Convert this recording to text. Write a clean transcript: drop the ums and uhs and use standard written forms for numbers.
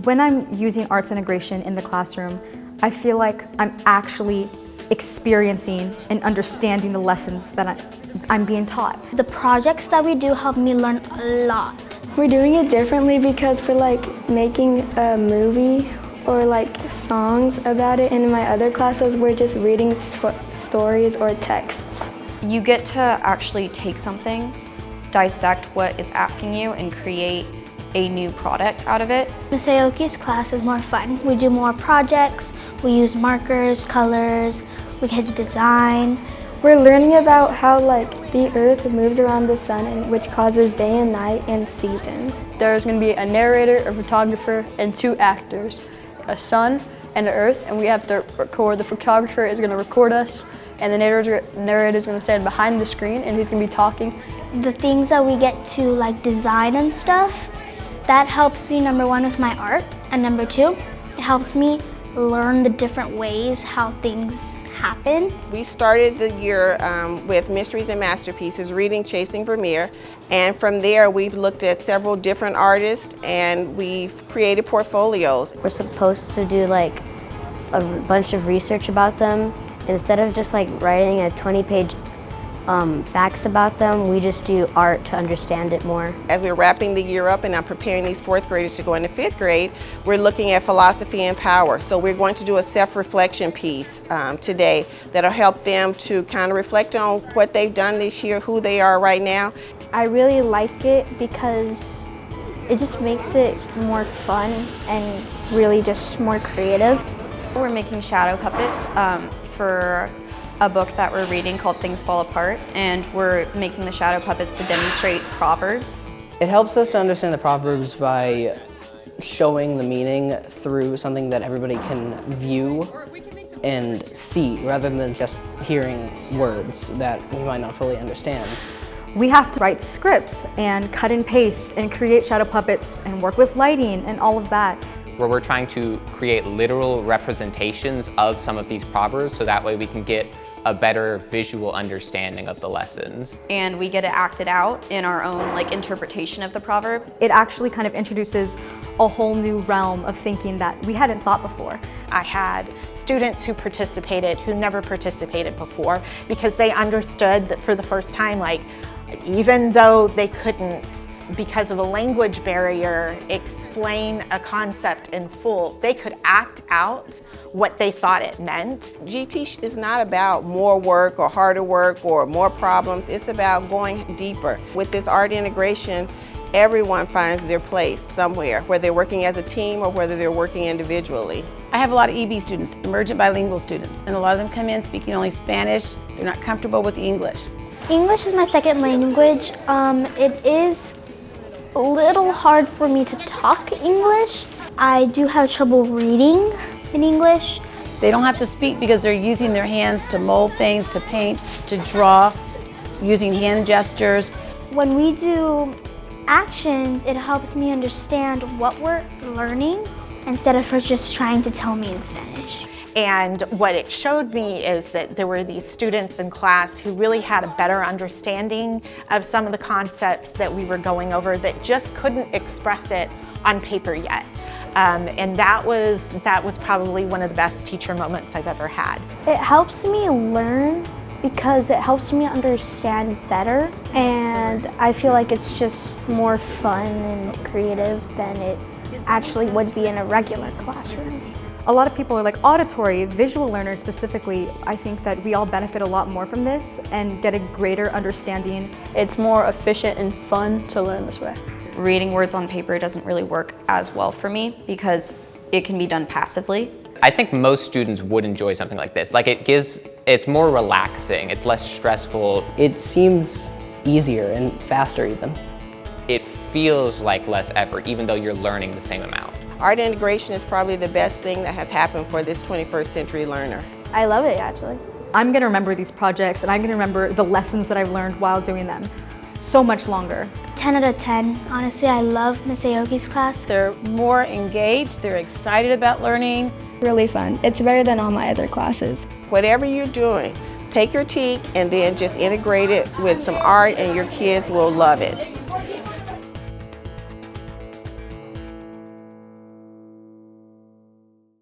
When I'm using arts integration in the classroom, I feel like I'm actually experiencing and understanding the lessons that I'm being taught. The projects that we do help me learn a lot. We're doing it differently because we're like making a movie or like songs about it. And in my other classes, we're just reading stories or texts. You get to actually take something, dissect what it's asking you, and create a new product out of it. Ms. Aoki's class is more fun. We do more projects, we use markers, colors, we get to design. We're learning about how like the earth moves around the sun, and which causes day and night and seasons. There's going to be a narrator, a photographer, and 2 actors, a sun and an earth, and we have to record. The photographer is going to record us, and the narrator is going to stand behind the screen, and he's going to be talking. The things that we get to like design and stuff, that helps me, number 1, with my art, and number 2, it helps me learn the different ways how things happen. We started the year with Mysteries and Masterpieces, reading Chasing Vermeer, and from there we've looked at several different artists and we've created portfolios. We're supposed to do like a bunch of research about them. Instead of just like writing a 20-page facts about them, we just do art to understand it more. As we're wrapping the year up and I'm preparing these 4th graders to go into 5th grade, we're looking at philosophy and power. So we're going to do a self-reflection piece today that'll help them to kind of reflect on what they've done this year, who they are right now. I really like it because it just makes it more fun and really just more creative. We're making shadow puppets for a book that we're reading called Things Fall Apart, and we're making the shadow puppets to demonstrate proverbs. It helps us to understand the proverbs by showing the meaning through something that everybody can view and see, rather than just hearing words that we might not fully understand. We have to write scripts and cut and paste and create shadow puppets and work with lighting and all of that. Where we're trying to create literal representations of some of these proverbs so that way we can get a better visual understanding of the lessons. And we get to act it out in our own like interpretation of the proverb. It actually kind of introduces a whole new realm of thinking that we hadn't thought before. I had students who participated who never participated before because they understood that for the first time, like, even though they couldn't, because of a language barrier, explain a concept in full, they could act out what they thought it meant. GT is not about more work or harder work or more problems. It's about going deeper. With this art integration, everyone finds their place somewhere, whether they're working as a team or whether they're working individually. I have a lot of EB students, emergent bilingual students, and a lot of them come in speaking only Spanish. They're not comfortable with English. English is my 2nd language. It is a little hard for me to talk English. I do have trouble reading in English. They don't have to speak because they're using their hands to mold things, to paint, to draw, using hand gestures. When we do actions, it helps me understand what we're learning instead of her just trying to tell me in Spanish. And what it showed me is that there were these students in class who really had a better understanding of some of the concepts that we were going over that just couldn't express it on paper yet. And that was probably one of the best teacher moments I've ever had. It helps me learn because it helps me understand better, and I feel like it's just more fun and creative than it actually would be in a regular classroom. A lot of people are like auditory, visual learners specifically. I think that we all benefit a lot more from this and get a greater understanding. It's more efficient and fun to learn this way. Reading words on paper doesn't really work as well for me because it can be done passively. I think most students would enjoy something like this. Like it's more relaxing, it's less stressful. It seems easier and faster even. It feels like less effort even though you're learning the same amount. Art integration is probably the best thing that has happened for this 21st century learner. I love it, actually. I'm going to remember these projects and I'm going to remember the lessons that I've learned while doing them so much longer. 10 out of 10. Honestly, I love Ms. Aoki's class. They're more engaged, they're excited about learning. Really fun. It's better than all my other classes. Whatever you're doing, take your TEAC and then just integrate it with some art and your kids will love it.